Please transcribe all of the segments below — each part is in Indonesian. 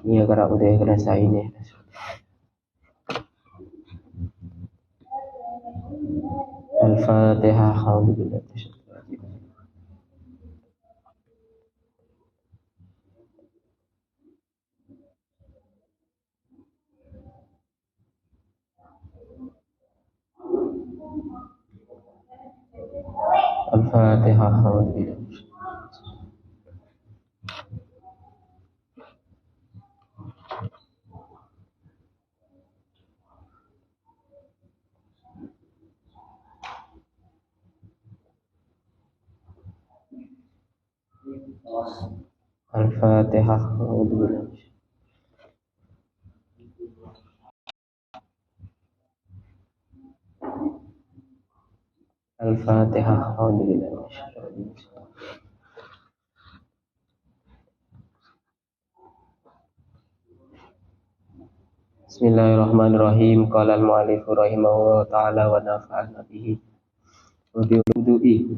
Iya karena udah kerasa ini. Al-Fatihah. Al-Fatihah. Al-Fatihah. Al-Fatihah. Bismillahirrahmanirrahim. Qala al-mu'allif rahimahullah ta'ala wa nafa'ana bihi wa bi wudu'i.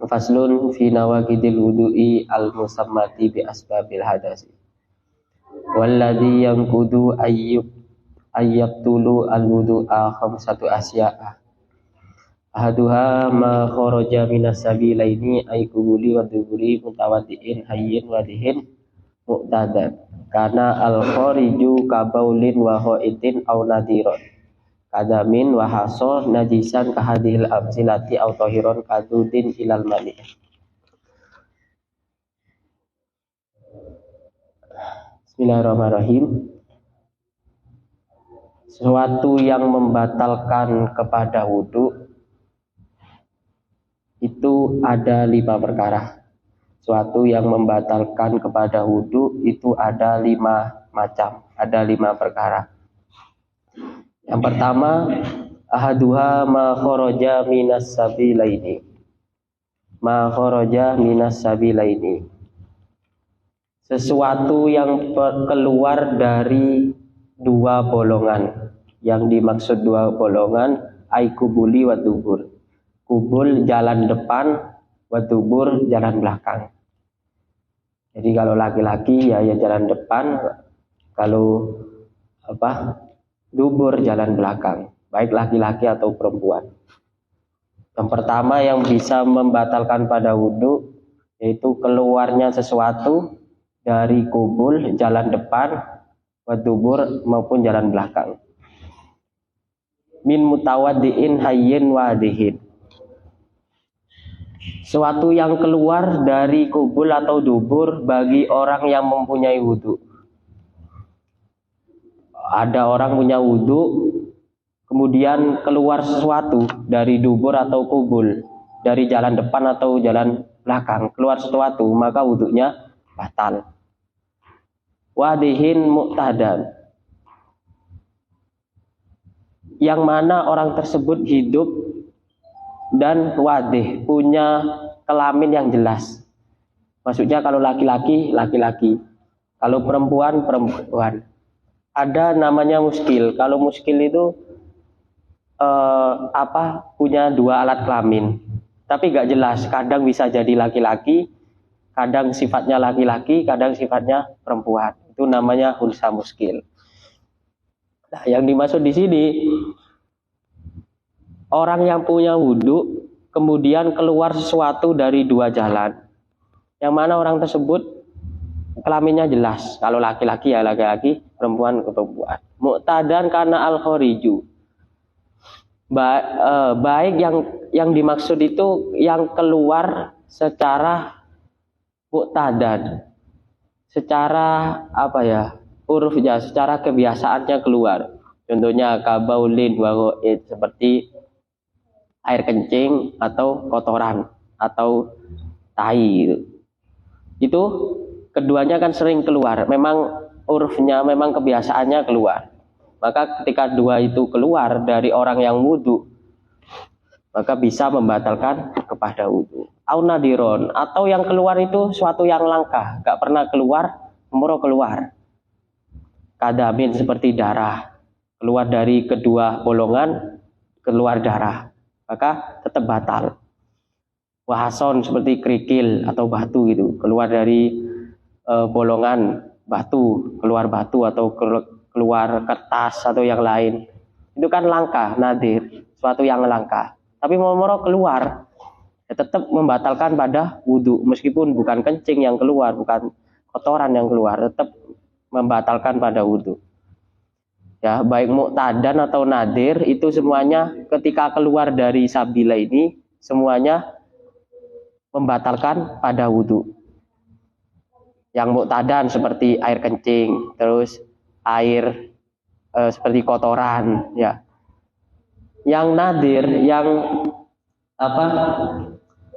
Faslun fi nawaqidil wudu'i al-musammati bi asbabil hadasi. Walladhi yanqudu ayyabtulu al-wudu'a khamsatu asya'a. Ahaduha ma kharaja minas sabilaini ay kubuli wa duburi mutawaddi'in hayyin wadihin muqtadan. Karena al-khariju kabaulin wa ha'itin aw nadiron kadamin wa haso najisan kahadil amsilati aw tahiron kadudin ilal mani. Bismillahirrahmanirrahim. Sesuatu yang membatalkan kepada wudhu itu ada 5 perkara. Suatu yang membatalkan kepada wudhu itu ada 5 macam, ada 5 perkara. Yang pertama, ahaduha ma kharaja minas sabilaini. Ma kharaja minas sabilaini. Sesuatu yang keluar dari 2 bolongan. Yang dimaksud 2 bolongan ai kubuli wa dubur. Kubul jalan depan, wa dubur jalan belakang. Jadi kalau laki-laki ya jalan depan, kalau dubur jalan belakang, baik laki-laki atau perempuan. Yang pertama yang bisa membatalkan pada wudhu yaitu keluarnya sesuatu dari kubul jalan depan, wa dubur maupun jalan belakang. Min mutawaddi'in hayyin wadihin. Suatu yang keluar dari kubul atau dubur bagi orang yang mempunyai wudhu. Ada orang punya wudhu, kemudian keluar sesuatu dari dubur atau kubul, dari jalan depan atau jalan belakang, keluar sesuatu, maka wudhunya batal. Wadihin muqtadan. Yang mana orang tersebut hidup dan wadih, punya kelamin yang jelas. Maksudnya kalau laki-laki, laki-laki. Kalau perempuan, perempuan. Ada namanya muskil. Kalau muskil itu punya 2 alat kelamin. Tapi gak jelas. Kadang bisa jadi laki-laki, kadang sifatnya laki-laki, kadang sifatnya perempuan. Itu namanya unsa muskil. Nah, yang dimaksud di sini orang yang punya wudhu kemudian keluar sesuatu dari 2 jalan, yang mana orang tersebut kelaminnya jelas. Kalau laki-laki ya laki-laki, perempuan ke perempuan. Muqtadan karena al-khariju. Baik yang dimaksud itu yang keluar secara muqtadan, secara urufnya, secara kebiasaannya keluar. Contohnya kabaulin wa ghaid, seperti air kencing atau kotoran atau tai gitu. Itu keduanya kan sering keluar, memang urufnya, memang kebiasaannya keluar. Maka ketika 2 itu keluar dari orang yang wudhu, maka bisa membatalkan kepada wudhu. Au nadiron, atau yang keluar itu suatu yang langka, gak pernah keluar, umroh keluar. Kadamin, seperti darah, keluar dari kedua bolongan, keluar darah, maka tetap batal. Wahason, seperti kerikil atau batu gitu, keluar dari bolongan batu, keluar batu atau keluar kertas atau yang lain. Itu kan langka, nadir, suatu yang langka. Tapi moro-moro keluar, ya tetap membatalkan pada wudhu. Meskipun bukan kencing yang keluar, bukan kotoran yang keluar, tetap membatalkan pada wudhu. Ya, baik muqtadan atau nadir itu semuanya ketika keluar dari sabila ini semuanya membatalkan pada wudhu. Yang muqtadan seperti air kencing, terus air seperti kotoran, ya. Yang nadir, yang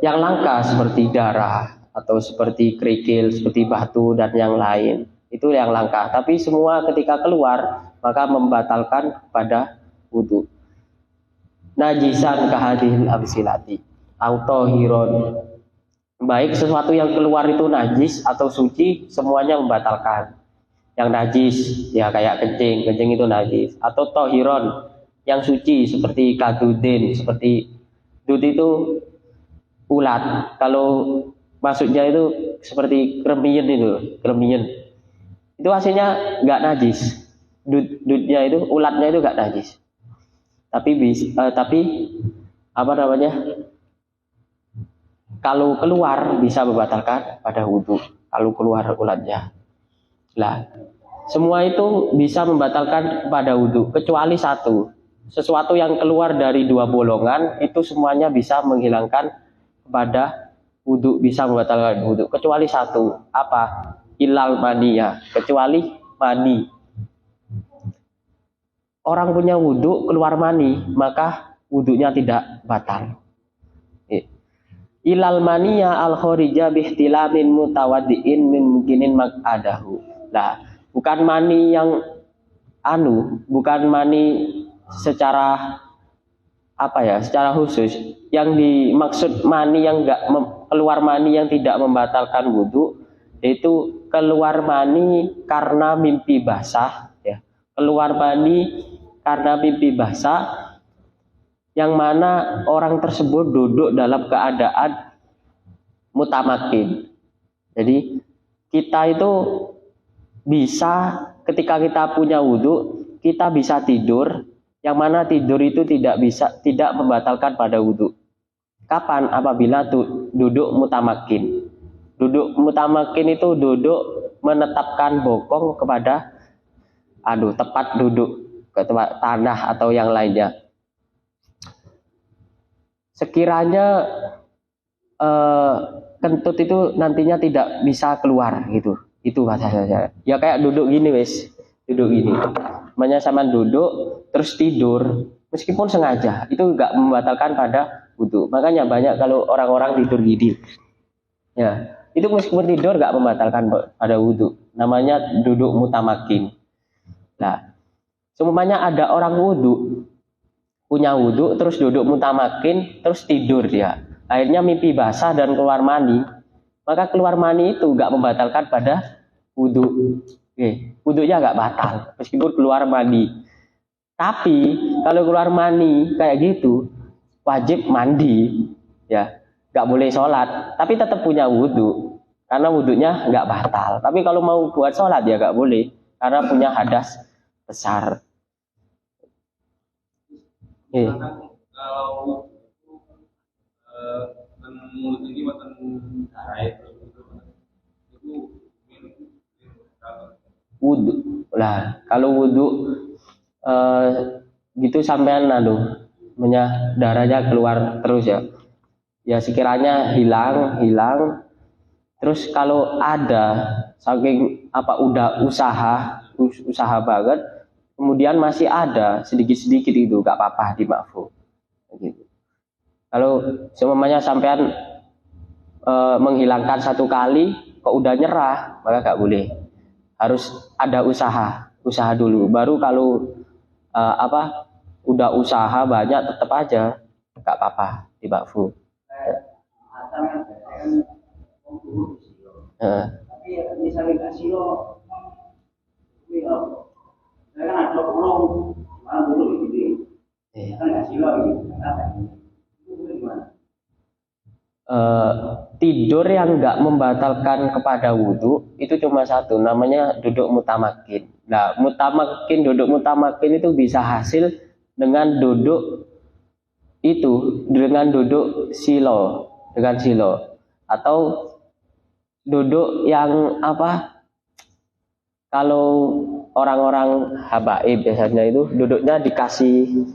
yang langka seperti darah atau seperti kerikil, seperti batu dan yang lain, itu yang langka. Tapi semua ketika keluar maka membatalkan pada wudhu. Najisan kahadil amsilati autohiron, baik sesuatu yang keluar itu najis atau suci semuanya membatalkan. Yang najis ya kayak kencing itu najis, atau tohiron yang suci seperti kadudin, seperti dud itu ulat, kalau masuknya itu seperti kremien itu hasilnya nggak najis. Dudnya itu, ulatnya itu nggak najis, tapi apa namanya, kalau keluar bisa membatalkan pada wudhu kalau keluar ulatnya. Lah, semua itu bisa membatalkan pada wudhu kecuali satu. Sesuatu yang keluar dari dua bolongan itu semuanya bisa menghilangkan pada wudhu, bisa membatalkan wudhu kecuali satu. Apa? Ilal mania, kecuali mani. Orang punya wudhu keluar mani maka wudhunya tidak batal. Ilal mania al kharija bihtilamin mutawaddiin mimkinin mak'adahu. Nah, bukan mani yang bukan mani secara secara khusus. Yang dimaksud mani yang keluar mani yang tidak membatalkan wudhu, yaitu keluar mani karena mimpi basah, ya. Keluar mani karena mimpi basah, yang mana orang tersebut duduk dalam keadaan mutamakin. Jadi kita itu bisa ketika kita punya wudhu, kita bisa tidur, yang mana tidur itu tidak membatalkan pada wudhu. Kapan? Apabila duduk mutamakin. Duduk mutamakin itu duduk menetapkan bokong kepada tepat duduk ke tempat tanah atau yang lainnya. Sekiranya kentut itu nantinya tidak bisa keluar gitu. Itu bahasa saya. Ya kayak duduk gini wes, duduk gini. Namanya sama duduk terus tidur, meskipun sengaja itu enggak membatalkan pada wudhu. Makanya banyak kalau orang-orang tidur gini. Ya, itu meskipun tidur enggak membatalkan pada wudhu. Namanya duduk mutamakin. Nah, semuanya ada orang wudhu, punya wudhu terus duduk mutamakin terus tidur dia, akhirnya mimpi basah dan keluar mani, maka keluar mani itu nggak membatalkan pada wudhu. Wudhunya nggak batal meskipun keluar mani. Tapi kalau keluar mani kayak gitu wajib mandi, ya, nggak boleh sholat, tapi tetap punya wudhu karena wudhunya nggak batal. Tapi kalau mau buat sholat ya nggak boleh karena punya hadas besar. Kalau mulut ini makan darah itu wudhu lah. Kalau wudhu gitu sampean darahnya keluar terus ya sekiranya hilang terus kalau ada saking udah usaha banget kemudian masih ada sedikit itu gak apa-apa, dimaafkan gitu. Kalau semuanya sampean menghilangkan satu kali kok udah nyerah maka gak boleh, harus ada usaha dulu, baru kalau udah usaha banyak tetap aja gak apa-apa, dimaafkan. Tapi misalnya nggak silo, saya kan ada pelong, malah dulu gitu, kan nggak silo gitu, itu gimana? tidur yang nggak membatalkan kepada wudhu itu cuma satu, namanya duduk mutamakin. Nah, duduk mutamakin itu bisa hasil dengan duduk dengan silo atau duduk yang apa, kalau orang-orang habaib biasanya itu duduknya dikasih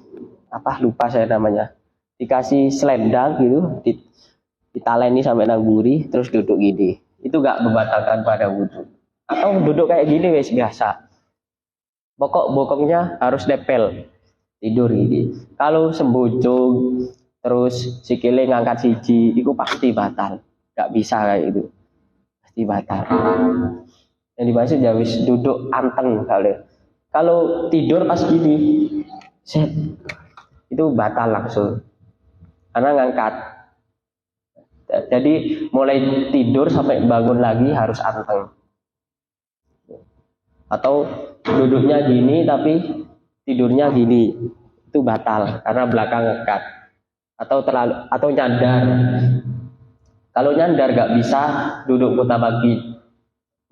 apa, lupa saya namanya, dikasih selendang gitu, ditaleni sampai nang buri terus duduk gini, itu gak membatalkan pada wudhu. Atau duduk kayak gini wes biasa, pokok bokongnya harus nempel, tidur gini. Kalau sembujung terus sikile ngangkat siji, itu pasti batal, gak bisa kayak itu, pasti batal. Yang dimaksud ya wis duduk anteng kali. Kalau tidur pas gini, set, itu batal langsung, karena ngangkat. Jadi mulai tidur sampai bangun lagi harus anteng. Atau duduknya gini tapi tidurnya gini, itu batal karena belakang ngangkat. Atau nyandar. Kalau nyandar gak bisa duduk mutabakin.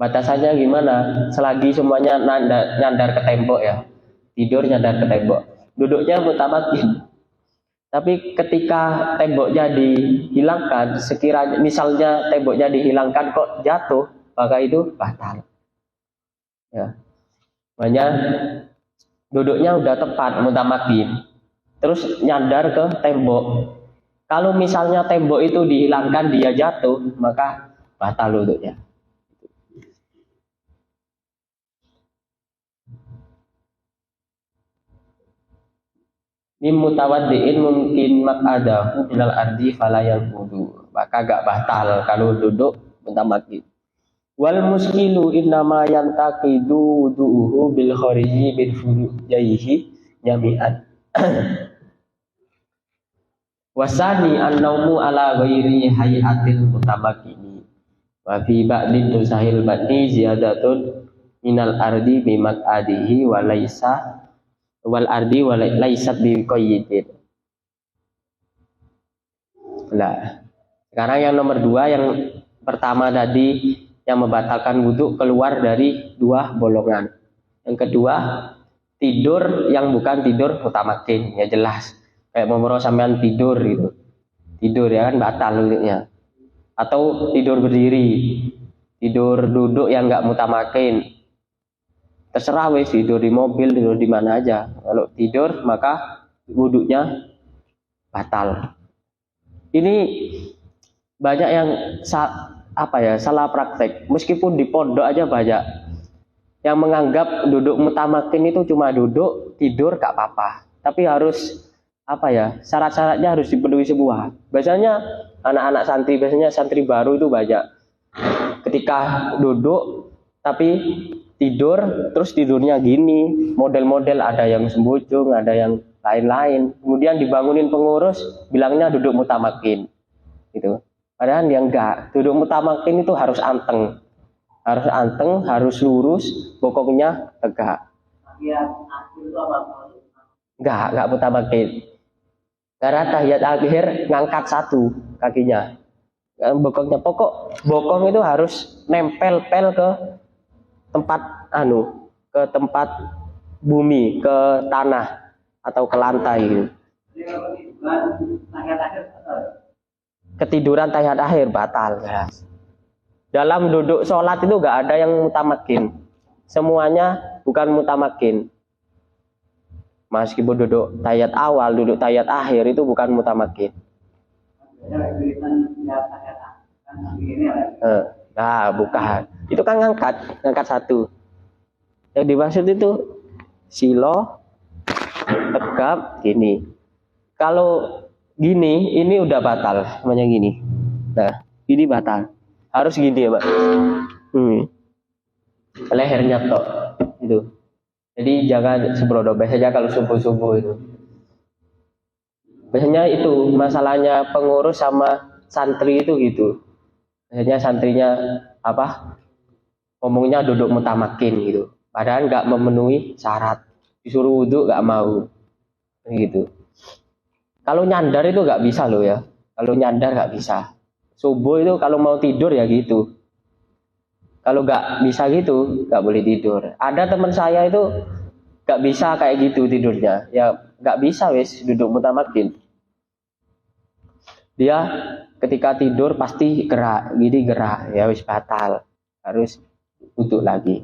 Batasannya gimana? Selagi semuanya nyandar ke tembok ya, tidur nyandar ke tembok, duduknya mutamakin. Tapi ketika temboknya dihilangkan, sekiranya misalnya temboknya dihilangkan kok jatuh, maka itu batal. Ya, makanya duduknya udah tepat mutamakin, terus nyandar ke tembok. Kalau misalnya tembok itu dihilangkan dia jatuh, maka batal duduknya. Mim mutawaddiin mungkin mak'adahu minal ardi falayal wudu, maka gak batal kalau duduk mutamakin. Wal muskilu innama yantaqidu wudu'uhu bil khariji bil furujaihi jami'an. Wasani an-naumu ala ghairi hayatil mutamakini wa fi ba'din tusahil batni ziyadatun minal ardi bi mak'adihi wa laisa wal ardi wa laisat bi qayyidin. Nah, sekarang yang nomor 2, yang pertama tadi yang membatalkan wudhu keluar dari 2 bolongan. Yang kedua, tidur yang bukan tidur mutamakin, ya jelas. Kayak memoro sampean tidur gitu. Tidur ya kan batal wudhunya. Atau tidur berdiri, tidur duduk yang enggak mutamakin. Terserah wes, tidur di mobil, tidur di mana aja. Kalau tidur maka wudhunya batal. Ini banyak yang salah praktek. Meskipun di pondok aja banyak yang menganggap duduk mutamakin itu cuma duduk, tidur gak apa-apa. Tapi harus syarat-syaratnya harus dipenuhi semua. Biasanya anak-anak santri, biasanya santri baru itu banyak. Ketika duduk tapi tidur, terus tidurnya gini, model-model ada yang sembujung, ada yang lain-lain. Kemudian dibangunin pengurus, bilangnya duduk mutamakin, gitu. Padahal yang enggak, duduk mutamakin itu harus anteng, harus lurus, bokongnya tegak. Enggak mutamakin. Karena tahiyat akhir ngangkat satu kakinya, bokongnya, bokong itu harus nempel-pel ke tempat bumi, ke tanah atau ke lantai. Ketiduran tahiyat akhir batal, ya. Dalam duduk sholat itu gak ada yang mutamakin, semuanya bukan mutamakin. Meskipun duduk tahiyat awal, duduk tahiyat akhir itu bukan mutamakin. Nah, bukan. Itu kan ngangkat satu. Yang dimaksud itu silo, tegap, gini. Kalau gini, ini udah batal, namanya gini. Nah, ini batal. Harus gini ya, Pak. Lehernya tok, itu. Jadi jangan sembrono. Biasanya kalau subuh-subuh itu. Biasanya itu masalahnya pengurus sama santri itu gitu. Biasanya santrinya ngomongnya duduk mutamakin gitu, padahal nggak memenuhi syarat, disuruh wudhu nggak mau gitu. Kalau nyandar itu nggak bisa loh ya, kalau nyandar nggak bisa. Subuh itu kalau mau tidur ya gitu. Kalau nggak bisa gitu, nggak boleh tidur. Ada teman saya itu nggak bisa kayak gitu tidurnya. Ya nggak bisa wis duduk mutamakin. Dia ketika tidur pasti gerak, gini gerak, ya wis batal. Harus duduk lagi.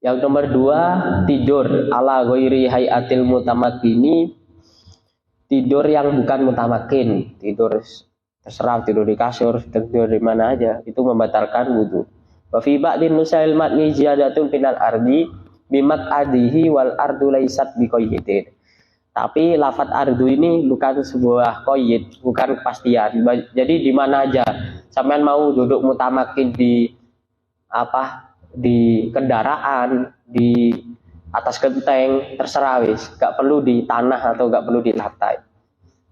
Yang nomor 2, tidur ala ghairi hayatil mutamakkini. Tidur yang bukan mutamakin, tidur terserah, tidur di kasur, tidur di mana aja, itu membatalkan wudu. Wa fi ba'din nusail matni ziyadatun final ardi bimak adihi wal ardu laisat biqayyidin. Tapi lafadz ardu ini bukan sebuah qayyid, bukan kepastian. Jadi di mana aja sampean mau duduk mutamakin di di kendaraan, di atas genteng, terserah wis, gak perlu di tanah atau gak perlu di lantai.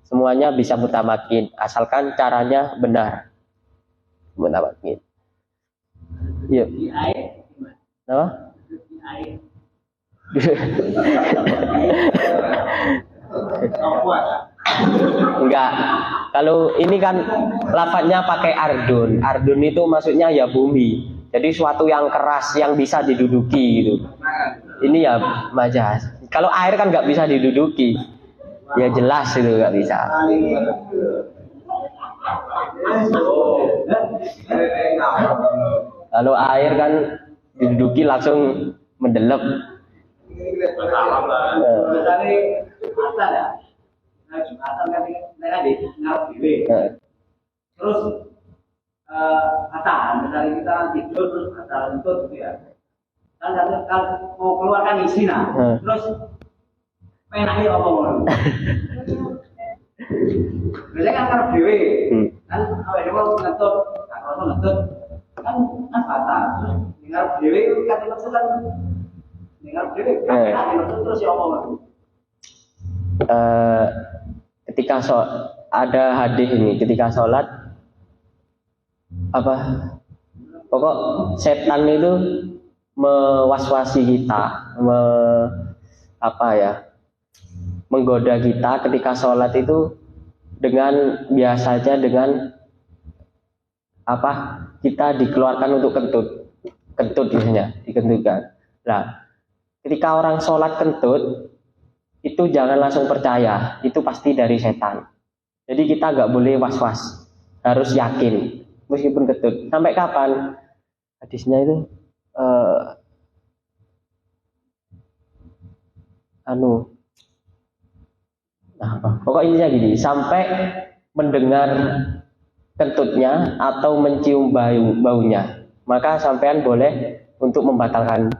Semuanya bisa mutamakin, asalkan caranya benar. Mutamakin. Yuk. Apa? Enggak. Kalau ini kan lafadznya pakai ardun. Ardun itu maksudnya ya bumi. Jadi suatu yang keras yang bisa diduduki gitu. Ini ya majas. Kalau air kan nggak bisa diduduki, ya jelas itu nggak bisa. Kalau air kan diduduki langsung mendelep. Terus misalnya kita tidur terus lentut gitu ya. Kan mau keluarkan isi terus penaknya apa mau? Biasanya kan karena dewe, kan awal dewe ngentut, kalau ngentut kan patah. Terus dengar dewe kan dimaksud kan dengar dewe kan dimaksud terus ya apa? Ketika ada hadis ini, ketika sholat pokok setan itu mewaswasi kita, menggoda kita ketika sholat itu dengan biasanya dengan kita dikeluarkan untuk kentut biasanya dikentutkan. Nah, ketika orang sholat kentut itu jangan langsung percaya, itu pasti dari setan. Jadi kita nggak boleh was-was, harus yakin meskipun kentut. Sampai kapan? Hadisnya itu pokoknya gini, sampai mendengar kentutnya atau mencium baunya, maka sampean boleh untuk membatalkan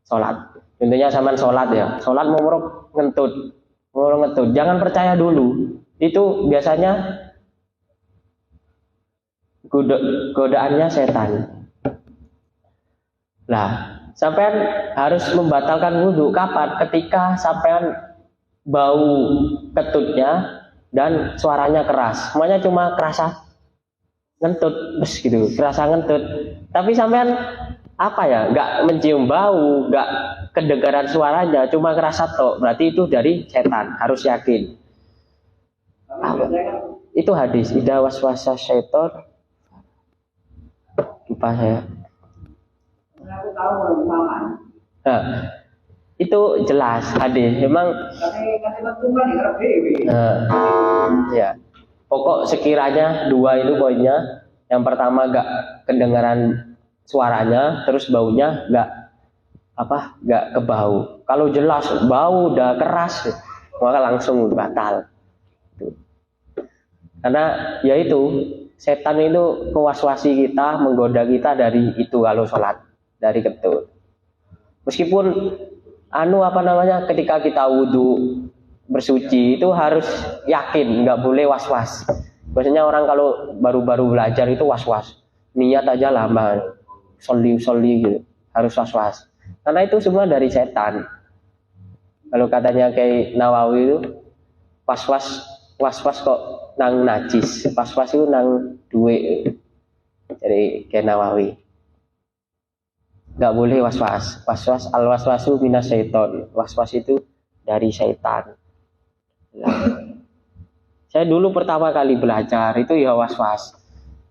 sholat. Contohnya sampean sholat ya, sholat mau ngentut, jangan percaya dulu, itu biasanya godaannya setan. Nah, sampean harus membatalkan wudhu kapan? Ketika sampean bau kentutnya dan suaranya keras, semuanya cuma kerasa ngentut, gitu, kerasa ngentut. Tapi sampean nggak mencium bau, nggak kedengaran suaranya, cuma kerasa tok, berarti itu dari setan, harus yakin. Itu hadis, idza waswasa syaiton. Lupa saya. Nah, itu jelas hadis. Memang ya. Pokok sekiranya 2 itu poinnya. Yang pertama nggak kedengaran suaranya, terus baunya nggak kebau. Kalau jelas bau udah keras, maka langsung batal. Karena ya itu setan itu mewaswasi kita, menggoda kita dari itu kalau sholat, dari kentut. Meskipun ketika kita wudhu bersuci itu harus yakin, nggak boleh was-was. Biasanya orang kalau baru-baru belajar itu was-was, niat aja lama, soli gitu, harus was-was. Karena itu semua dari setan. Kalau katanya kayak Nawawi itu was-was kok nang najis, was-was itu nang duwe. Jadi kayak Nawawi. Nggak boleh was-was. Was-was al-waswasu minas syaiton. Was-was itu dari syaitan. Saya dulu pertama kali belajar itu ya was-was.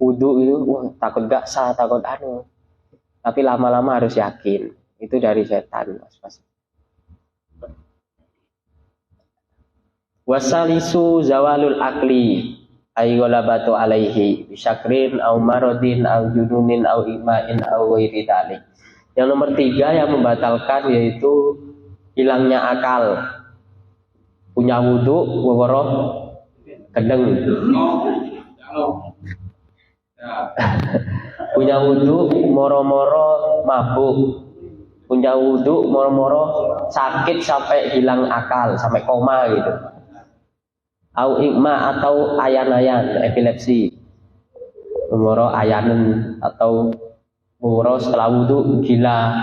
Wudu itu wah, takut gak sah, takut anu. Tapi lama-lama harus yakin. Itu dari setan, was-was. Wasalisu zawalul akli ay ghalabatu alaihi bisyakrin au maradin au jununin au ima'in au ghairi dzalik. Yang nomor 3 yang membatalkan yaitu hilangnya akal. Punya wudu weworo kedeng. Punya wudu moro-moro mabuk. Punya wudu moro-moro sakit sampai hilang akal, sampai koma gitu. Au ikma atau ayan-ayan, epilepsi. Moro ayanen atau moro setelah wudu gila.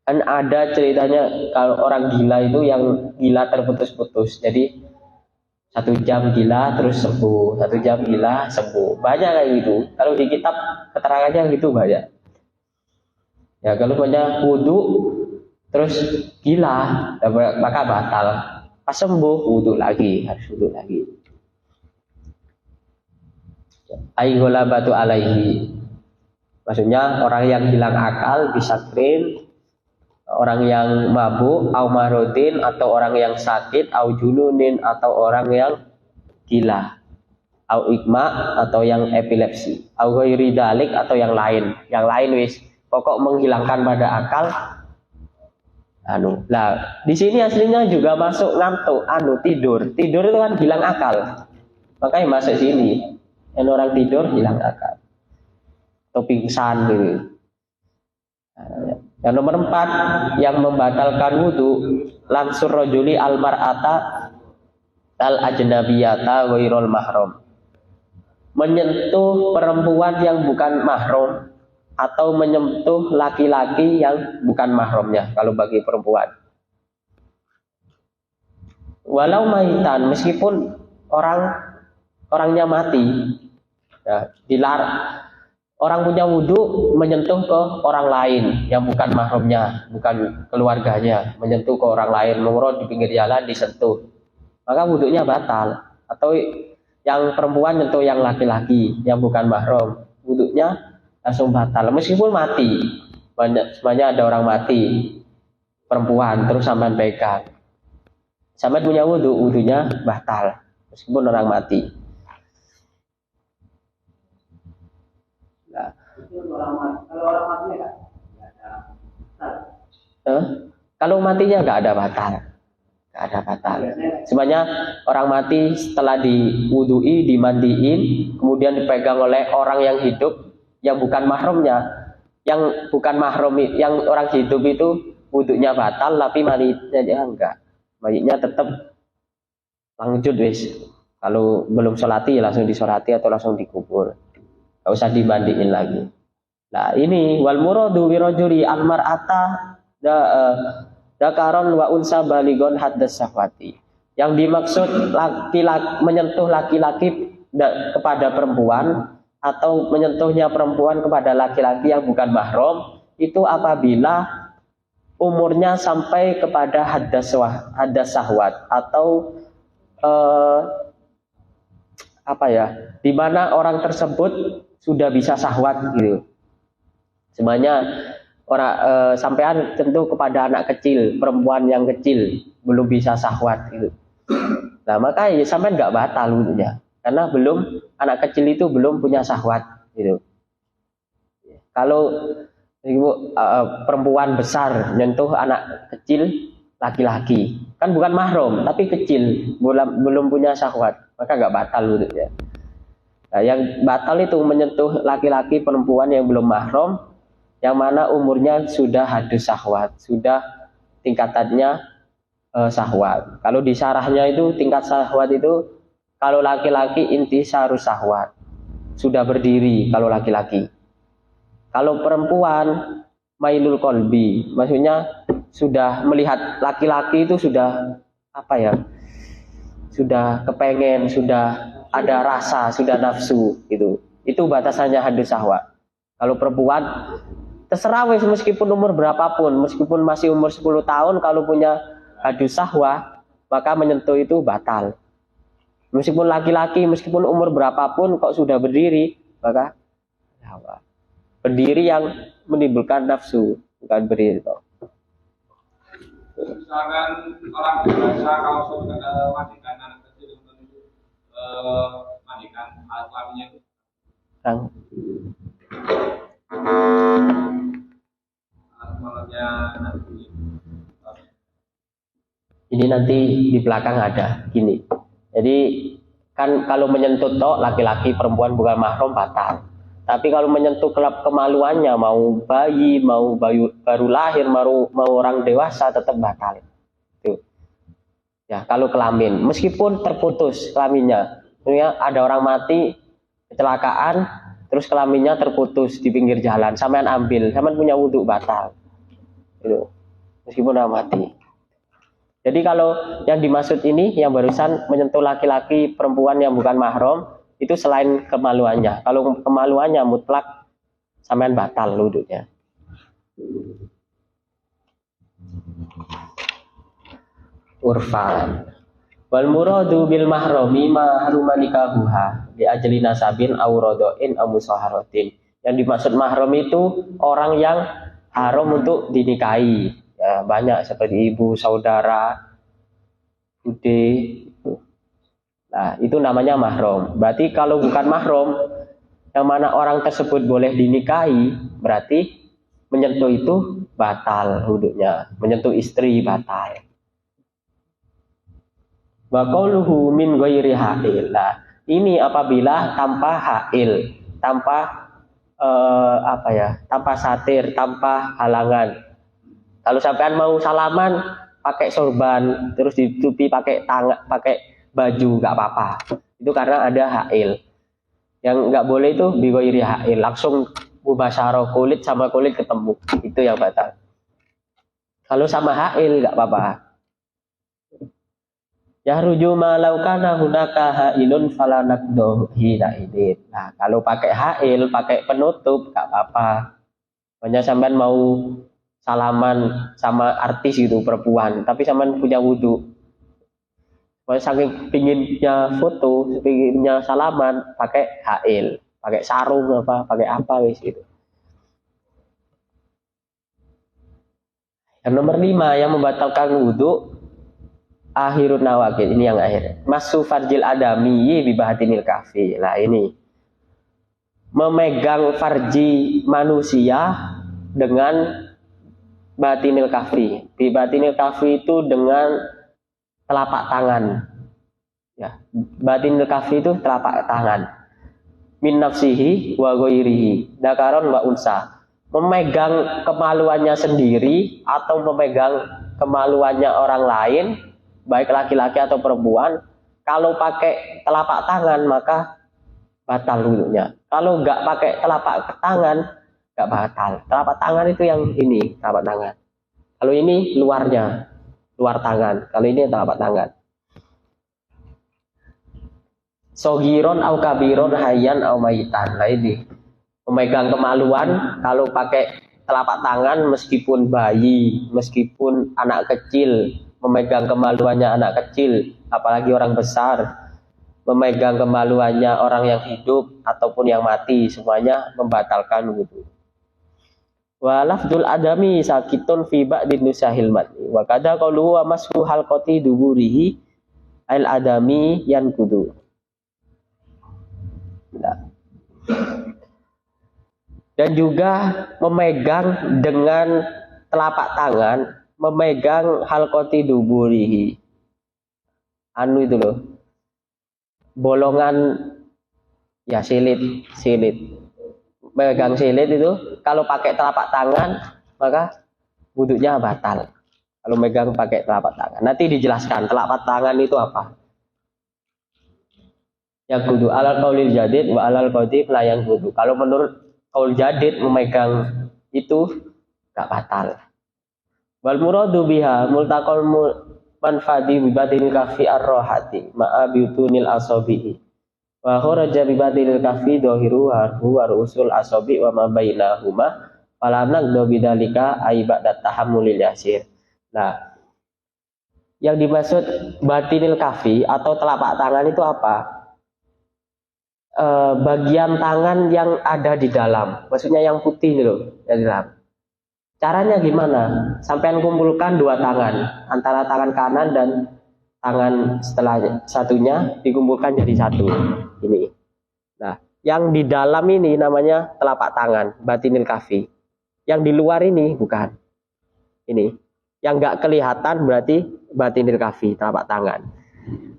Kan ada ceritanya kalau orang gila itu yang gila terputus-putus. Jadi 1 jam gila terus sembuh, 1 jam gila sembuh. Banyak kayak gitu. Kalau di kitab keterangannya gitu banyak. Ya kalau punya wudu terus gila maka batal. Pas sembuh wudu lagi, harus wudu lagi. Ai ghalabatu alaihi. Maksudnya orang yang hilang akal bisa krim, orang yang mabuk, au marodin atau orang yang sakit, au jununin atau orang yang gila, au ikma atau yang epilepsi, au ghairi dalik atau yang lain. Yang lain wis pokok menghilangkan pada akal. Lah di sini aslinya juga masuk ngantuk, tidur. Tidur itu kan hilang akal. Makanya masuk sini. Yang orang tidur hilang akal. Atau pingsan gitu. Yang nomor 4 yang membatalkan wudu lansur rajuli al mar'ata al ajnabiyata ghairul mahram. Menyentuh perempuan yang bukan mahram atau menyentuh laki-laki yang bukan mahramnya kalau bagi perempuan. Walau maitan, meskipun orangnya mati, ya, dilarang. Orang punya wudu menyentuh ke orang lain yang bukan mahramnya, bukan keluarganya, menyentuh ke orang lain, menurut di pinggir jalan disentuh, maka wudunya batal. Atau yang perempuan nyentuh yang laki-laki yang bukan mahram, wudunya langsung batal meskipun mati. Semuanya ada orang mati perempuan terus sampai pegang, sampai punya wudunya batal meskipun orang mati. Nah, kalau matinya nggak ada batal. Semuanya orang mati setelah diwudui, dimandiin, kemudian dipegang oleh orang yang hidup yang bukan mahramnya, yang bukan mahram, yang orang hidup itu wudunya batal, tapi mayitnya enggak. Mayitnya tetap lanjut wis. Kalau belum sholati langsung disolati atau langsung dikubur. Enggak usah dimandiin lagi. Nah, ini wal muradu wirajuli al mar'ata dakaron wa unsa baligon haddas sahwati. Yang dimaksud laki-laki menyentuh laki-laki kepada perempuan atau menyentuhnya perempuan kepada laki-laki yang bukan mahram itu apabila umurnya sampai kepada haddas syahwat atau di mana orang tersebut sudah bisa syahwat gitu. Semuanya orang sampean tentu kepada anak kecil, perempuan yang kecil belum bisa syahwat gitu. Nah, maka ya sampean enggak batal wudunya. Karena anak kecil itu belum punya syahwat gitu. Kalau perempuan besar nyentuh anak kecil laki-laki, kan bukan mahram tapi kecil, belum punya syahwat, maka nggak batal wudunya. Nah, yang batal itu menyentuh laki-laki perempuan yang belum mahram, yang mana umurnya sudah hadus syahwat, sudah tingkatannya syahwat. Kalau di syarahnya itu tingkat syahwat itu kalau laki-laki intisarus syahwat, sudah berdiri kalau laki-laki. Kalau perempuan mailul qalbi, maksudnya sudah melihat laki-laki itu sudah sudah kepengen, sudah ada rasa, sudah nafsu gitu. Itu batasannya hadus syahwat. Kalau perempuan terserah wis, meskipun umur berapapun, meskipun masih umur 10 tahun, kalau punya hadus syahwat maka menyentuh itu batal. Meskipun laki-laki, meskipun umur berapapun kok sudah berdiri, maka hawa. Berdiri yang menimbulkan nafsu, bukan berdiri toh. Misalkan orang dewasa kalau sudah mandikan anak kecil itu mandikan alat kelaminnya itu Sang. alat kelaminnya anak kecil. Ini nanti di belakang ada gini. Jadi kan kalau menyentuh tok laki-laki perempuan bukan mahram batal. Tapi kalau menyentuh kemaluannya, mau bayi, mau baru lahir, mau orang dewasa tetap batal. Tuh. Ya, kalau kelamin, meskipun terputus kelaminnya, ya, ada orang mati kecelakaan, terus kelaminnya terputus di pinggir jalan, sampean ambil, sampean punya wudhu batal. Itu. Meskipun orang mati. Jadi kalau yang dimaksud ini, yang barusan menyentuh laki-laki perempuan yang bukan mahram, itu selain kemaluannya. Kalau kemaluannya mutlak, sampean batal wudhunya. Urfan. Wal muradu bil mahrami ma haruma nikahuha li ajli nasabin aw radhain aw musaharatin. Yang dimaksud mahram itu orang yang haram untuk dinikahi. Ya, banyak seperti ibu, saudara, bude. Nah, itu namanya mahram. Berarti kalau bukan mahram, yang mana orang tersebut boleh dinikahi, berarti menyentuh itu batal wudhunya. Menyentuh istri batal. Wa qauluhu min ghairi ha'il. Nah, ini apabila tanpa ha'il, tanpa tanpa satir, tanpa halangan. Kalau sampean mau salaman pakai sorban, terus ditutupi pakai tangan, pakai baju, nggak apa-apa. Itu karena ada ha'il. Yang nggak boleh itu bi ghairi ha'il, langsung mubasyarah kulit sama kulit ketemu. Itu yang batal. Kalau sama ha'il nggak apa-apa. Ya ruju malaukana hunaka ha'ilun falanakdohi na'idin. Nah, kalau pakai ha'il, pakai penutup, gak apa-apa. Hanya sampean mau salaman sama artis gitu, perempuan, tapi sampean punya wudhu. Saking pinginnya foto, pinginnya salaman, pakai ha'il, pakai sarung apa, pakai apa wis gitu. Yang nomor 5 yang membatalkan wudhu, akhirun nawakid, ini yang akhir. Masu farjil adami bibahatinil kafi. Lah ini memegang farji manusia dengan batinil kafi. Bibatinil kafi itu dengan telapak tangan. Ya, batinil kafi itu telapak tangan. Min nafsihi wa ghairihi, dzakaron wa unsa. Memegang kemaluannya sendiri atau memegang kemaluannya orang lain, baik laki-laki atau perempuan, kalau pakai telapak tangan maka batal wudhunya. Kalau nggak pakai telapak tangan nggak batal. Telapak tangan itu yang ini telapak tangan. Kalau ini luarnya, luar tangan. Kalau ini telapak tangan. Sogiron au kabiron hayyan au mayitan. Nah ini memegang kemaluan kalau pakai telapak tangan, meskipun bayi, meskipun anak kecil, memegang kemaluannya anak kecil, apalagi orang besar, memegang kemaluannya orang yang hidup ataupun yang mati, semuanya membatalkan wudhu. Wa lafdul adami sakitun fi ba'din nusahil matni wa kadza qalu wa mashu halqati duburihi al adami yankudu. Nah. Dan juga memegang dengan telapak tangan, memegang halqati duburihi. Anu itu loh. Bolongan ya silit. Memegang silit itu kalau pakai telapak tangan maka wudhunya batal. Kalau megang pakai telapak tangan. Nanti dijelaskan telapak tangan itu apa. Yang kudu alal qaulil jadid wa alal qadim la yang kudu. Kalau menurut qaul jadid memegang itu enggak batal. Wal muradu biha multaqal manfadi bi batinil kafi ar-rahati ma'a bitunil asabihi. Wa kharaja bi batinil kafi dhahiru wa usul asabi wa ma bainahuma fala naqdu bidzalika ay ba'da tahammulil yasir. Nah, Yang dimaksud batinil kafi atau telapak tangan itu apa? Bagian tangan yang ada di dalam, maksudnya yang putih nih loh, yang di dalam. Caranya gimana? Sampai kumpulkan dua tangan, antara tangan kanan dan tangan setelah satunya dikumpulkan jadi satu. Ini. Nah, yang di dalam ini namanya telapak tangan, batinil kafi. Yang di luar ini bukan. Ini. Yang nggak kelihatan berarti batinil kafi, telapak tangan.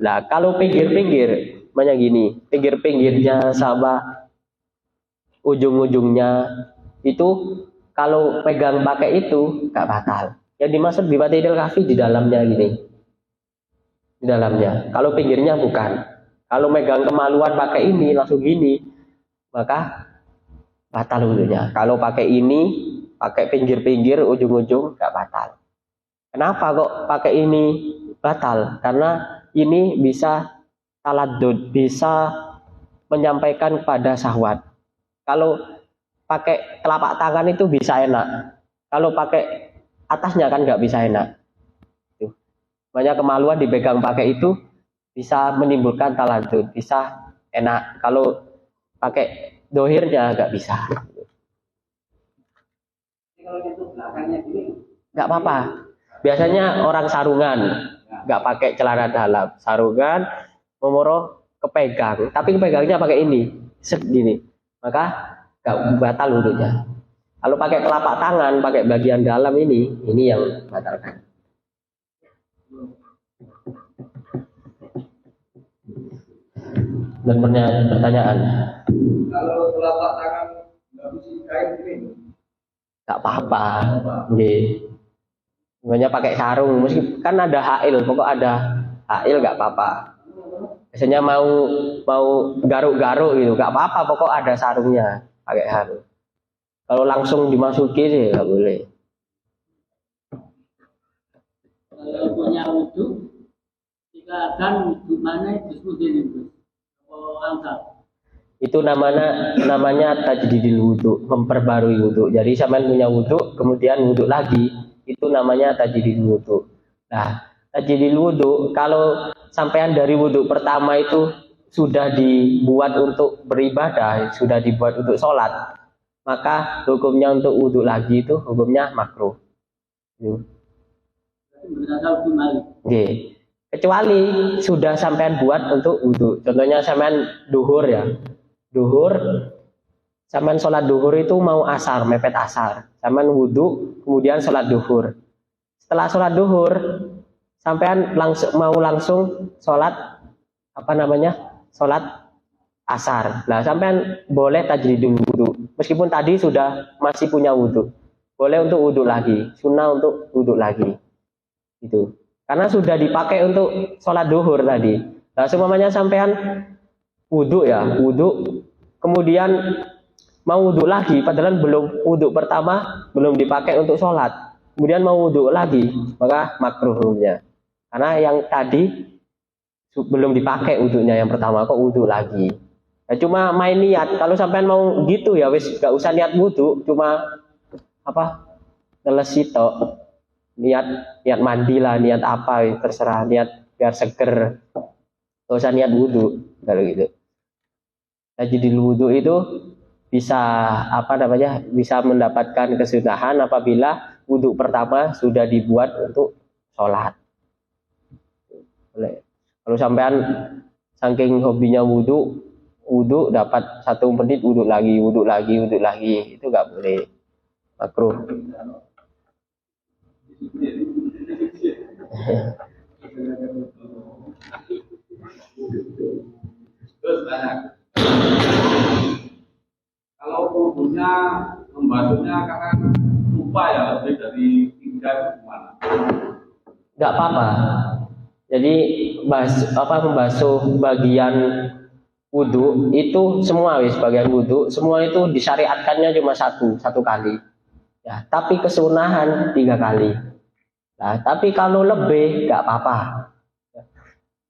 Nah, kalau pinggir-pinggir banyak gini, pinggir-pinggirnya sama ujung-ujungnya itu kalau pegang pakai itu nggak batal. Yang dimaksud di batinil kafi di dalamnya gini, di dalamnya. Kalau pinggirnya bukan. Kalau megang kemaluan pakai ini langsung gini, maka batal wudunya. Kalau pakai ini, pakai pinggir-pinggir, ujung-ujung nggak batal. Kenapa kok pakai ini batal? Karena ini bisa taladdud, bisa menyampaikan kepada syahwat. Kalau pakai telapak tangan itu bisa enak. Kalau pakai atasnya kan nggak bisa enak. Banyak kemaluan dipegang pakai itu bisa menimbulkan taladdud, bisa enak. Kalau pakai dohirnya nggak bisa. Kalau itu belakangnya gini, Nggak apa-apa. Biasanya orang sarungan, nggak pakai celana dalam, sarungan, memoro kepegang, tapi kepegangnya pakai ini, segini, maka nggak batal wudunya. Kalau pakai telapak tangan, pakai bagian dalam ini yang batalkan. Dan pertanyaan, Kalau telapak tangan nggak bisa kain gini. nggak apa-apa, nggih. Sebenarnya pakai sarung, meski kan ada hail, pokok ada hail nggak apa-apa. Biasanya mau garuk-garuk gitu, nggak apa-apa, pokok ada sarungnya, pakai sarung. Kalau langsung dimasuki sih nggak boleh. Kalau punya wudhu, jika akan wudhu mana itu itu? Oh, angkat. Itu namanya tajdidil wudhu, memperbarui wudhu. Jadi sampean punya wudhu, kemudian wudhu lagi, itu namanya tajdidil wudhu. Nah, tajdidil wudhu kalau sampean dari wudhu pertama itu sudah dibuat untuk beribadah, sudah dibuat untuk sholat, maka hukumnya untuk wudhu lagi itu hukumnya makruh. Kecuali sudah sampean buat untuk wudhu. Contohnya sampean duhur ya. Duhur, sampean sholat duhur itu mau asar, mepet asar. Sampean wudhu, kemudian sholat duhur. Setelah sholat duhur, sampean mau langsung sholat sholat asar. Nah, sampean boleh tajdidul wudhu. Meskipun tadi sudah masih punya wudhu, boleh untuk wudhu lagi, sunnah untuk wudhu lagi. Itu. Karena sudah dipakai untuk sholat duhur tadi. Nah, semuanya sampean wudhu ya, wudhu, kemudian mau wudhu lagi, padahal belum wudhu pertama, belum dipakai untuk sholat, kemudian mau wudhu lagi, maka makruh hukumnya. Karena yang tadi belum dipakai wudhunya yang pertama, kok wudhu lagi. Nah, cuma main niat, kalau sampean mau gitu ya, wis gak usah niat wudhu, cuma ngeles itu, niat mandi lah, niat apa, terserah, niat biar seger, gak usah niat wudhu, kalau gitu. Tajdidul wudhu itu bisa bisa mendapatkan kesunahan apabila wudhu pertama sudah dibuat untuk sholat. Kalau sampean saking hobinya wudhu dapat 1 menit wudhu lagi, itu nggak boleh, makruh. Terus banyak. Kalau wudhunya membasuhnya karena lupa ya, lebih dari 3 itu gimana? Nggak apa-apa. Jadi membasuh bagian wudhu itu semua bagian wudhu semua itu disyariatkannya cuma satu kali. Ya, tapi kesunahan 3 kali. Nah, tapi kalau lebih nggak apa-apa.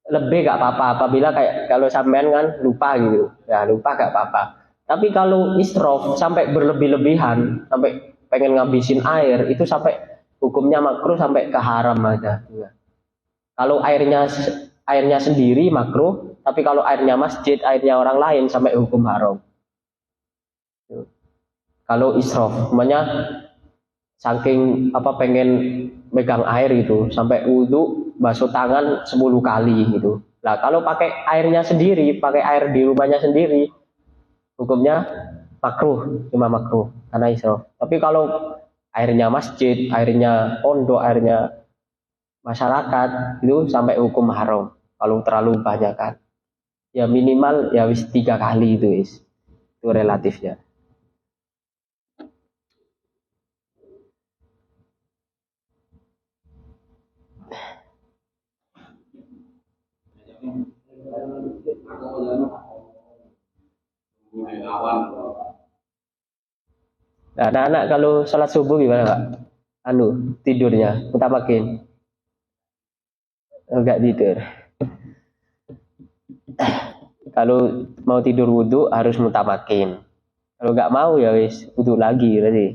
Lebih nggak apa-apa apabila kayak kalau sampean kan lupa gitu. Ya, lupa nggak apa-apa. Tapi kalau israf sampai berlebih-lebihan, sampai pengen ngabisin air, itu sampai hukumnya makruh sampai ke haram aja. Kalau airnya sendiri makruh, tapi kalau airnya masjid, airnya orang lain sampai hukum haram. Kalau israf, namanya saking pengen megang air itu sampai wudhu basuh tangan 10 kali gitu. Nah kalau pakai airnya sendiri, pakai air di rumahnya sendiri, hukumnya makruh, cuma makruh karena israf. Tapi kalau airnya masjid, airnya pondok, airnya masyarakat itu sampai hukum haram. Kalau terlalu banyak kan, ya minimal ya wis 3 kali itu itu relatif ya. Nah, anak-anak kalau sholat subuh gimana Pak? Tidurnya kita makin enggak tidur. Kalau mau tidur wudhu harus mutamakin. Kalau nggak mau ya wis wudhu lagi berarti.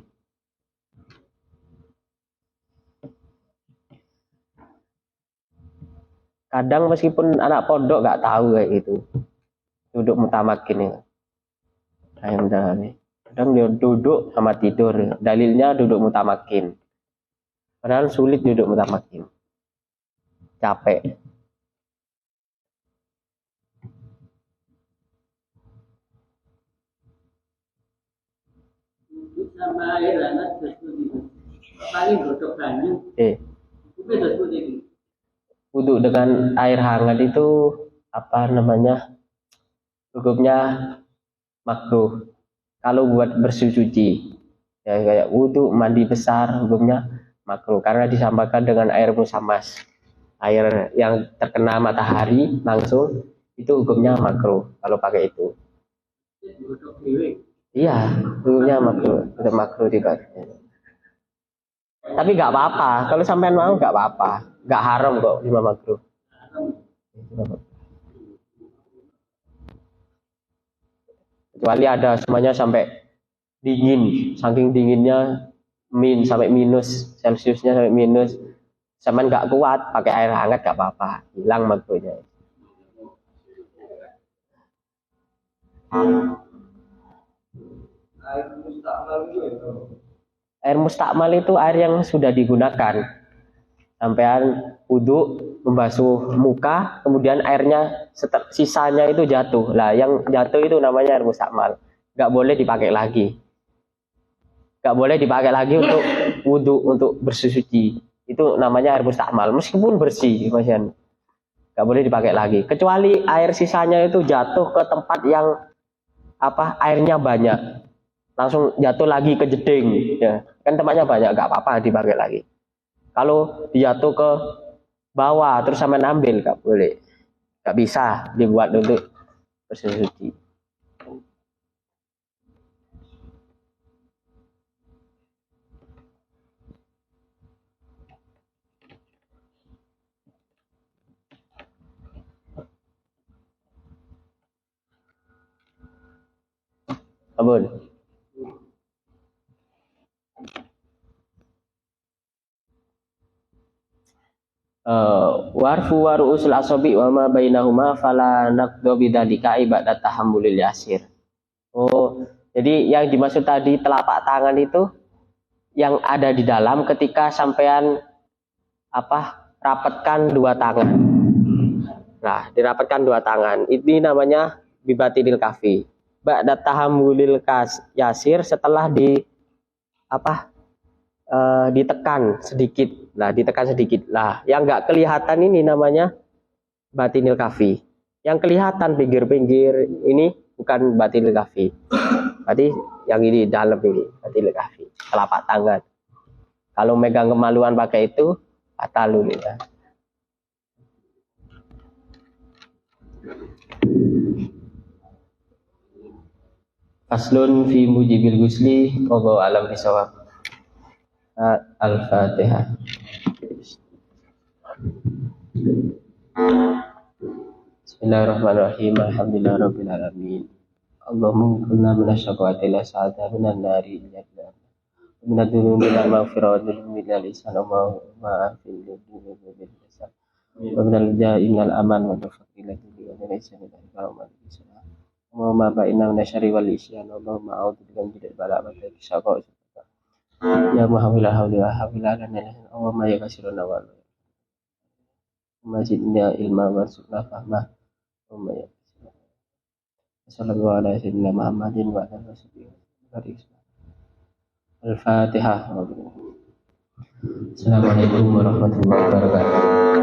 Kadang meskipun anak pondok nggak tahu kayak gitu, duduk mutamakin ya. Kadang dia duduk sama tidur. Dalilnya duduk mutamakin. Padahal sulit duduk mutamakin. Capek. Sama air hangat paling godok banyu. Itu seperti Wudhu dengan air hangat itu hukumnya makruh. Kalau buat bersuci ya kayak wudhu mandi besar hukumnya makruh karena disamakan dengan air musamas, air yang terkena matahari langsung itu hukumnya makruh kalau pakai itu. Iya, hukumnya makruh, tetap makruh tidak. Tapi nggak apa-apa, kalau sampean mau nggak apa-apa, nggak haram kok lima makruh. Kecuali ada semuanya sampai dingin, saking dinginnya sampai minus Celsiusnya sampai minus, sampean nggak kuat pakai air hangat nggak apa-apa, hilang makruhnya. Air mustakmal itu air yang sudah digunakan. Sampean wudhu membasuh muka, kemudian airnya sisanya itu jatuh. Lah yang jatuh itu namanya air mustakmal. Nggak boleh dipakai lagi. Nggak boleh dipakai lagi untuk wudhu, untuk bersuci. Itu namanya air mustakmal. Meskipun bersih, Mas. Nggak boleh dipakai lagi. Kecuali air sisanya itu jatuh ke tempat yang airnya banyak. Langsung jatuh lagi ke jeding, ya kan tempatnya banyak, nggak apa-apa dipakai lagi. Kalau jatuh ke bawah terus sampai ambil nggak boleh, nggak bisa dibuat untuk bersuci. Abun. Warfu waru usul asobi wa ma bainahuma fala naqdu bidzalika ibadat tahammulil yasir. Oh, jadi yang dimaksud tadi telapak tangan itu yang ada di dalam ketika sampean rapatkan dua tangan. Nah, dirapatkan dua tangan. Ini namanya bibatinil kafi. Ba'dat tahammulil yasir setelah ditekan sedikit. Nah, ditekan sedikit. Lah, yang nggak kelihatan ini namanya batinil kafi. Yang kelihatan pinggir-pinggir ini bukan batinil kafi. Berarti yang ini dalam ini batinil kafi. Telapak tangan. Kalau megang kemaluan pakai itu batalun ya. Faslun fi mujibil gusli wallahu alam bisawab. Al-Fatihah. Bismillahirrahmanirrahim. Alhamdulillahirabbil alamin. Allahumma kunna minasyaqati la sa'ata minan nari illa minad dunubi la maghfirah wa minal ihsan wa ma'afil dunubi bil ihsan wa minal ja'i minal aman wa tafaqilati wa min isyan ila kaum al-islam wa ma ba'inna min syarri wal isyan wa ma a'udzu bika min bala wa tasaqqa ya muhawwila hawli wa hawila lana wa ma yakasiruna wa mazidna ilma warzuqna fahma wa ma yakasiruna sallallahu alaihi sayyidina Muhammadin wa ala alihi al-Fatihah. Assalamualaikum warahmatullahi wabarakatuh.